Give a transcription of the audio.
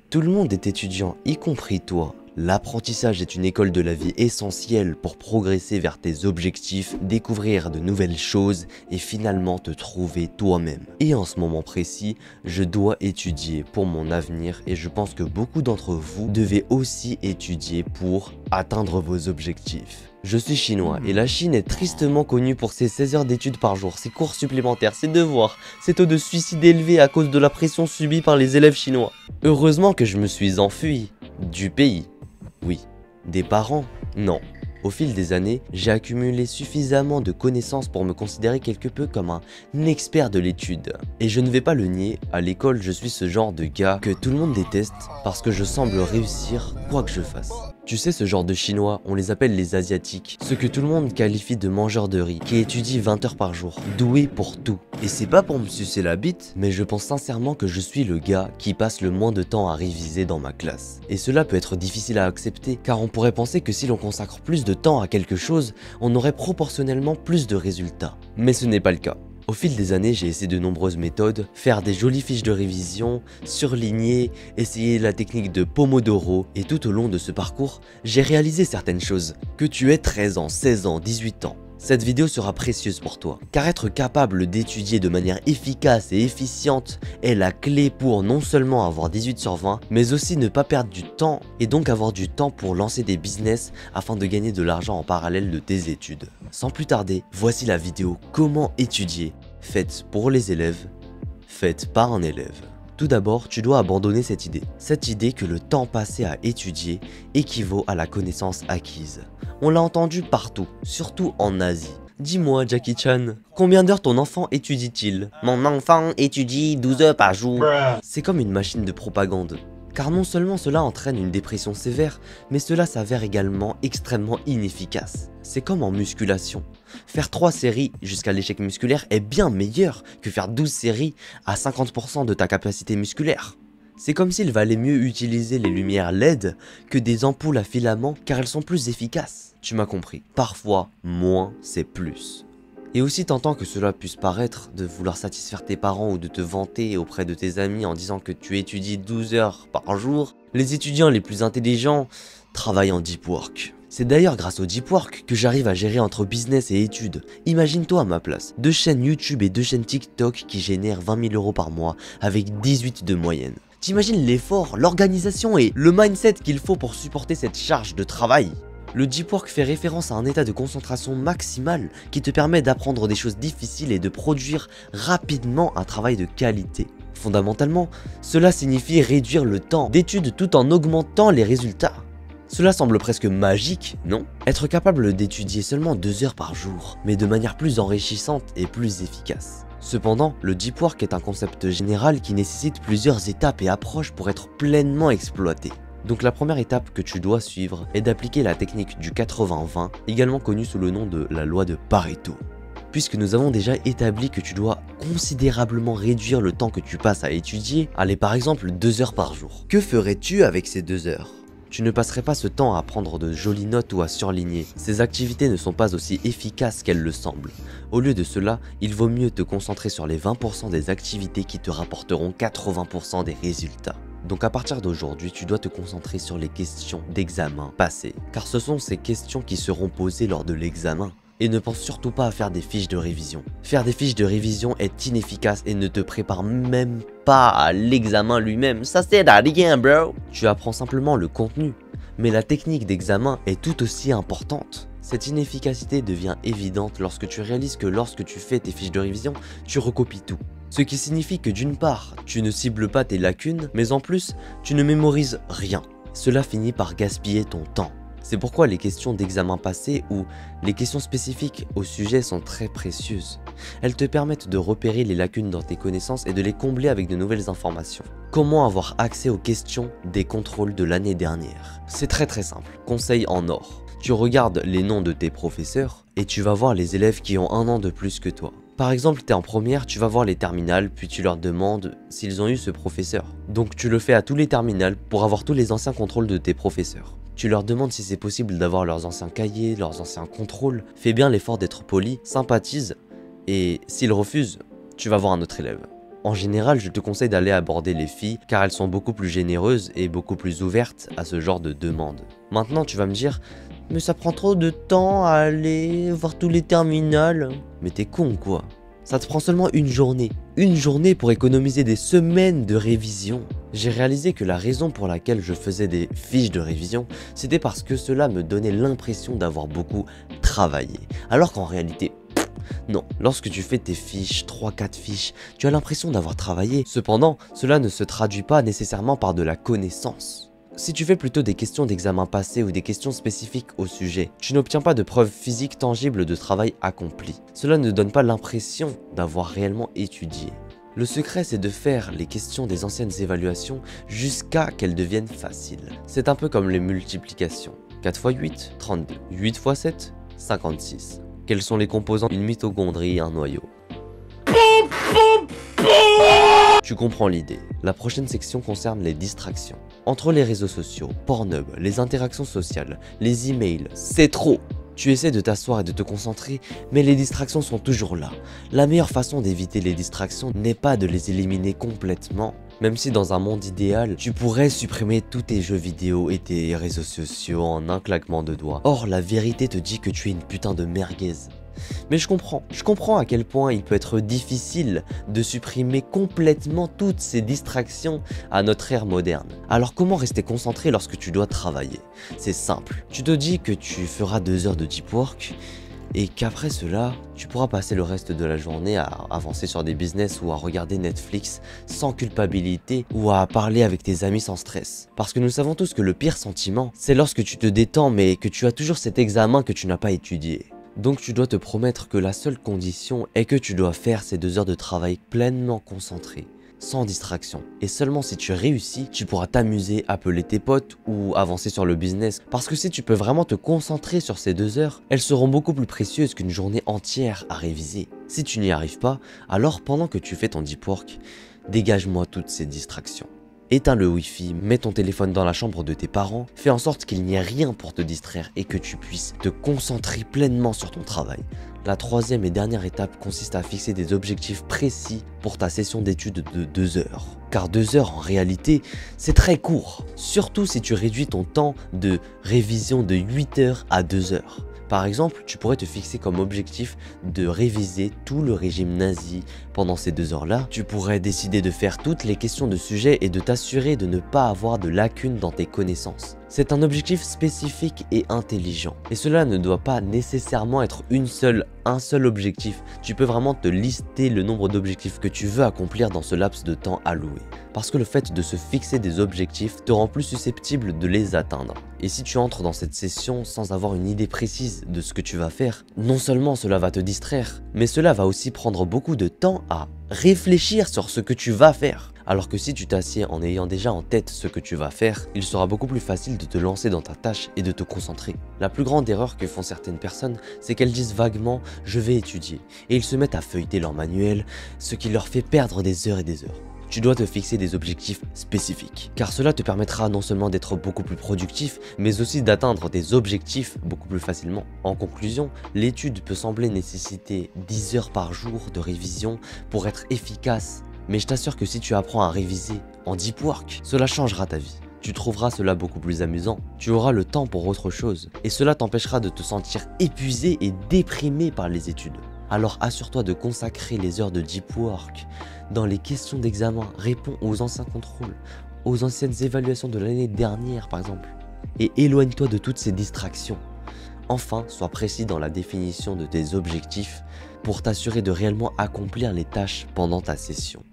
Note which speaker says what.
Speaker 1: Tout le monde est étudiant, y compris toi. L'apprentissage est une école de la vie essentielle pour progresser vers tes objectifs, découvrir de nouvelles choses et finalement te trouver toi-même. Et en ce moment précis, je dois étudier pour mon avenir et je pense que beaucoup d'entre vous devez aussi étudier pour atteindre vos objectifs. Je suis chinois et la Chine est tristement connue pour ses 16 heures d'études par jour, ses cours supplémentaires, ses devoirs, ses taux de suicide élevés à cause de la pression subie par les élèves chinois. Heureusement que je me suis enfui du pays. Oui. Des parents? Non. Au fil des années, j'ai accumulé suffisamment de connaissances pour me considérer quelque peu comme un expert de l'étude. Et je ne vais pas le nier, à l'école je suis ce genre de gars que tout le monde déteste parce que je semble réussir quoi que je fasse. Tu sais, ce genre de chinois, on les appelle les asiatiques, ceux que tout le monde qualifie de mangeurs de riz, qui étudient 20 heures par jour, doués pour tout. Et c'est pas pour me sucer la bite, mais je pense sincèrement que je suis le gars qui passe le moins de temps à réviser dans ma classe. Et cela peut être difficile à accepter, car on pourrait penser que si l'on consacre plus de temps à quelque chose, on aurait proportionnellement plus de résultats. Mais ce n'est pas le cas. Au fil des années, j'ai essayé de nombreuses méthodes, faire des jolies fiches de révision, surligner, essayer la technique de Pomodoro, et tout au long de ce parcours, j'ai réalisé certaines choses. Que tu aies 13 ans, 16 ans, 18 ans, cette vidéo sera précieuse pour toi, car être capable d'étudier de manière efficace et efficiente est la clé pour non seulement avoir 18 sur 20, mais aussi ne pas perdre du temps et donc avoir du temps pour lancer des business afin de gagner de l'argent en parallèle de tes études. Sans plus tarder, voici la vidéo Comment étudier, faite pour les élèves, faite par un élève. Tout d'abord, tu dois abandonner cette idée que le temps passé à étudier équivaut à la connaissance acquise. On l'a entendu partout, surtout en Asie. Dis-moi, Jackie Chan, combien d'heures ton enfant étudie-t-il? Mon enfant étudie 12 heures par jour. C'est comme une machine de propagande. Car non seulement cela entraîne une dépression sévère, mais cela s'avère également extrêmement inefficace. C'est comme en musculation. Faire 3 séries jusqu'à l'échec musculaire est bien meilleur que faire 12 séries à 50% de ta capacité musculaire. C'est comme s'il valait mieux utiliser les lumières LED que des ampoules à filaments car elles sont plus efficaces. Tu m'as compris. Parfois, moins c'est plus. Et aussi tentant que cela puisse paraître, de vouloir satisfaire tes parents ou de te vanter auprès de tes amis en disant que tu étudies 12 heures par jour, les étudiants les plus intelligents travaillent en deep work. C'est d'ailleurs grâce au deep work que j'arrive à gérer entre business et études. Imagine-toi à ma place, 2 chaînes YouTube et 2 chaînes TikTok qui génèrent 20 000 € par mois avec 18 de moyenne. T'imagines l'effort, l'organisation et le mindset qu'il faut pour supporter cette charge de travail? Le deep work fait référence à un état de concentration maximale qui te permet d'apprendre des choses difficiles et de produire rapidement un travail de qualité. Fondamentalement, cela signifie réduire le temps d'étude tout en augmentant les résultats. Cela semble presque magique, non? Être capable d'étudier seulement 2 heures par jour, mais de manière plus enrichissante et plus efficace. Cependant, le deep work est un concept général qui nécessite plusieurs étapes et approches pour être pleinement exploité. Donc la première étape que tu dois suivre est d'appliquer la technique du 80-20, également connue sous le nom de la loi de Pareto. Puisque nous avons déjà établi que tu dois considérablement réduire le temps que tu passes à étudier, allez par exemple 2 heures par jour. Que ferais-tu avec ces 2 heures? Tu ne passerais pas ce temps à prendre de jolies notes ou à surligner. Ces activités ne sont pas aussi efficaces qu'elles le semblent. Au lieu de cela, il vaut mieux te concentrer sur les 20% des activités qui te rapporteront 80% des résultats. Donc à partir d'aujourd'hui, tu dois te concentrer sur les questions d'examen passé, car ce sont ces questions qui seront posées lors de l'examen. Et ne pense surtout pas à faire des fiches de révision. Faire des fiches de révision est inefficace et ne te prépare même pas à l'examen lui-même. Ça sert à rien, bro. Tu apprends simplement le contenu, mais la technique d'examen est tout aussi importante. Cette inefficacité devient évidente lorsque tu réalises que lorsque tu fais tes fiches de révision, tu recopies tout. Ce qui signifie que d'une part, tu ne cibles pas tes lacunes, mais en plus, tu ne mémorises rien. Cela finit par gaspiller ton temps. C'est pourquoi les questions d'examen passé ou les questions spécifiques au sujet sont très précieuses. Elles te permettent de repérer les lacunes dans tes connaissances et de les combler avec de nouvelles informations. Comment avoir accès aux questions des contrôles de l'année dernière? C'est très simple, conseil en or. Tu regardes les noms de tes professeurs et tu vas voir les élèves qui ont 1 an de plus que toi. Par exemple, tu es en première, tu vas voir les terminales, puis tu leur demandes s'ils ont eu ce professeur. Donc tu le fais à tous les terminales pour avoir tous les anciens contrôles de tes professeurs. Tu leur demandes si c'est possible d'avoir leurs anciens cahiers, leurs anciens contrôles. Fais bien l'effort d'être poli, sympathise, et s'ils refusent, tu vas voir un autre élève. En général, je te conseille d'aller aborder les filles car elles sont beaucoup plus généreuses et beaucoup plus ouvertes à ce genre de demandes. Maintenant, tu vas me dire, mais ça prend trop de temps à aller voir tous les terminals. Mais t'es con quoi. Ça te prend seulement une journée pour économiser des semaines de révision. J'ai réalisé que la raison pour laquelle je faisais des fiches de révision, c'était parce que cela me donnait l'impression d'avoir beaucoup travaillé. Alors qu'en réalité, non, lorsque tu fais tes fiches, 3-4 fiches, tu as l'impression d'avoir travaillé. Cependant, cela ne se traduit pas nécessairement par de la connaissance. Si tu fais plutôt des questions d'examen passé ou des questions spécifiques au sujet, tu n'obtiens pas de preuves physiques tangibles de travail accompli. Cela ne donne pas l'impression d'avoir réellement étudié. Le secret, c'est de faire les questions des anciennes évaluations jusqu'à qu'elles deviennent faciles. C'est un peu comme les multiplications. 4 x 8, 32. 8 x 7, 56. Quels sont les composants d'une mitochondrie et un noyau? Tu comprends l'idée. La prochaine section concerne les distractions. Entre les réseaux sociaux, Pornhub, les interactions sociales, les emails, c'est trop. Tu essaies de t'asseoir et de te concentrer, mais les distractions sont toujours là. La meilleure façon d'éviter les distractions n'est pas de les éliminer complètement. Même si dans un monde idéal, tu pourrais supprimer tous tes jeux vidéo et tes réseaux sociaux en un claquement de doigts. Or, la vérité te dit que tu es une putain de merguez. Mais je comprends à quel point il peut être difficile de supprimer complètement toutes ces distractions à notre ère moderne. Alors comment rester concentré lorsque tu dois travailler? C'est simple, tu te dis que tu feras 2 heures de deep work et qu'après cela, tu pourras passer le reste de la journée à avancer sur des business ou à regarder Netflix sans culpabilité ou à parler avec tes amis sans stress. Parce que nous savons tous que le pire sentiment, c'est lorsque tu te détends mais que tu as toujours cet examen que tu n'as pas étudié. Donc tu dois te promettre que la seule condition est que tu dois faire ces 2 heures de travail pleinement concentrées, sans distraction. Et seulement si tu réussis, tu pourras t'amuser, appeler tes potes ou avancer sur le business. Parce que si tu peux vraiment te concentrer sur ces 2 heures, elles seront beaucoup plus précieuses qu'une journée entière à réviser. Si tu n'y arrives pas, alors pendant que tu fais ton deep work, dégage-moi toutes ces distractions. Éteins le Wi-Fi, mets ton téléphone dans la chambre de tes parents, fais en sorte qu'il n'y ait rien pour te distraire et que tu puisses te concentrer pleinement sur ton travail. La troisième et dernière étape consiste à fixer des objectifs précis pour ta session d'études de 2 heures. Car 2 heures en réalité, c'est très court, surtout si tu réduis ton temps de révision de 8 heures à 2 heures. Par exemple, tu pourrais te fixer comme objectif de réviser tout le régime nazi. Pendant ces 2 heures-là, tu pourrais décider de faire toutes les questions de sujet et de t'assurer de ne pas avoir de lacunes dans tes connaissances. C'est un objectif spécifique et intelligent. Et cela ne doit pas nécessairement être un seul objectif. Tu peux vraiment te lister le nombre d'objectifs que tu veux accomplir dans ce laps de temps alloué. Parce que le fait de se fixer des objectifs te rend plus susceptible de les atteindre. Et si tu entres dans cette session sans avoir une idée précise de ce que tu vas faire, non seulement cela va te distraire, mais cela va aussi prendre beaucoup de temps à réfléchir sur ce que tu vas faire. Alors que si tu t'assieds en ayant déjà en tête ce que tu vas faire, il sera beaucoup plus facile de te lancer dans ta tâche et de te concentrer. La plus grande erreur que font certaines personnes, c'est qu'elles disent vaguement « je vais étudier » et ils se mettent à feuilleter leur manuel, ce qui leur fait perdre des heures et des heures. Tu dois te fixer des objectifs spécifiques, car cela te permettra non seulement d'être beaucoup plus productif, mais aussi d'atteindre tes objectifs beaucoup plus facilement. En conclusion, l'étude peut sembler nécessiter 10 heures par jour de révision pour être efficace, mais je t'assure que si tu apprends à réviser en deep work, cela changera ta vie. Tu trouveras cela beaucoup plus amusant, tu auras le temps pour autre chose, et cela t'empêchera de te sentir épuisé et déprimé par les études. Alors assure-toi de consacrer les heures de deep work. Dans les questions d'examen, réponds aux anciens contrôles, aux anciennes évaluations de l'année dernière par exemple, et éloigne-toi de toutes ces distractions. Enfin, sois précis dans la définition de tes objectifs pour t'assurer de réellement accomplir les tâches pendant ta session.